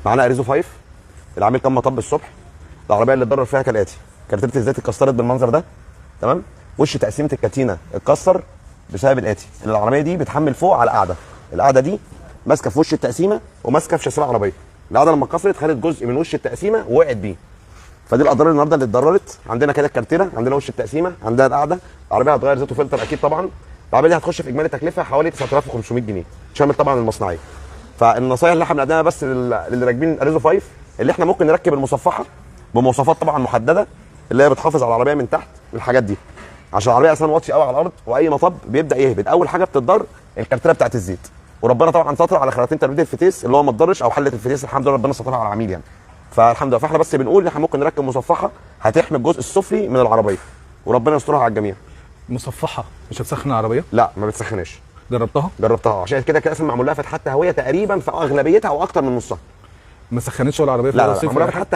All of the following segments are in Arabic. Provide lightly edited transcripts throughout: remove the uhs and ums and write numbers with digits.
معانا اريزو 5. العميل كان مطب الصبح. العربيه اللي اتضرر فيها كالاتي: كارتيره الزيت اتكسرت بالمنظر ده، تمام. وش تقسيمه الكاتينه اتكسر بسبب الاتي: العربيه دي بتحمل فوق على القاعده دي ماسكه في وش التقسيمه وماسكه في شاسيه العربيه. القاعده لما اتكسرت خدت جزء من وش التقسيمه ووقعت بيه. فدي الاضرار النهارده اللي اتضررت. عندنا كده الكارتيره، عندنا وش التقسيمه، عندنا القاعده. العربيه هتغير زيت وفلتر اكيد طبعا. العربيه دي هتخش في اجمالي تكلفه حوالي 9500 جنيه شامل طبعا المصنعيه. فالنصايح اللي احنا بنقدمها بس اللي راكبين اريزو 5 اللي احنا ممكن نركب المصفحه بمواصفات طبعا محدده اللي هي بتحافظ على العربيه من تحت الحاجات دي، عشان العربيه اصلا واطيه قوي على الارض واي مطب بيبدا يهبد. اول حاجه بتتضر الكارتيره بتاعت الزيت، وربنا طبعا ستر على خراطيم تبريد الفتيس اللي هو ما اتضرش، او حله الفتيس الحمد لله ربنا سترها على العميل يعني. فالحمد لله. فاحنا بس بنقول ان احنا ممكن نركب مصفحه هتحمي الجزء السفلي من العربيه وربنا يسترها على الجميع. مصفحه مش هتسخن العربيه؟ لا ما بتسخنش. جربتها عشان كده اصلا معمول لها فتحات تهويه تقريبا في اغلبيتها او اكتر من نصها. ما سخنتش ولا عربيه في لا الصيف؟ معمول لها فتحات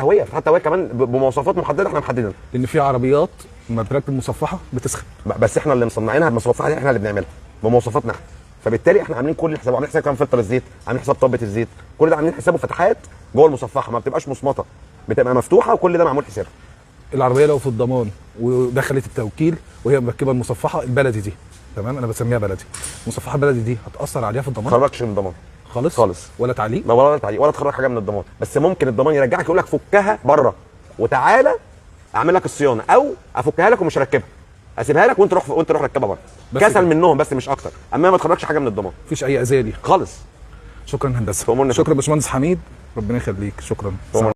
تهويه كمان بمواصفات محدده احنا محددينها. لان في عربيات لما بتركب مصفحه بتسخن، بس احنا اللي مصنعينها المصفحه دي احنا اللي بنعملها بمواصفاتنا احنا. فبالتالي احنا عاملين كل الحساب، عاملين حساب كمان فلتر الزيت، عاملين حساب طبه الزيت، كل ده عاملين حسابه فتحات جوه المصفحه، ما بتبقاش مصمطه، بتبقى مفتوحه وكل ده معمول حسابه. العربيه لو في الضمان ودخلت التوكيل وهي مركبه المصفحه البلدي دي، تمام، انا بسميها بلدي، المصفحه البلدي دي هتاثر عليها في الضمان؟ ما تخرجش من الضمان خالص ولا تعليق؟ ولا تعليق ولا تخرج حاجه من الضمان. بس ممكن الضمان يرجعك يقول لك فكها بره وتعالى اعمل لك الصيانه، او افكها لك ومش هركبها، اسيبها لك وانت روح ركبها بره. كسل منهم بس مش اكتر، اما ما تخرجش حاجه من الضمان. مفيش اي اذيه ليها خالص. شكرا هندسه. شكرا باشمهندس حميد، ربنا يخليك. شكرا.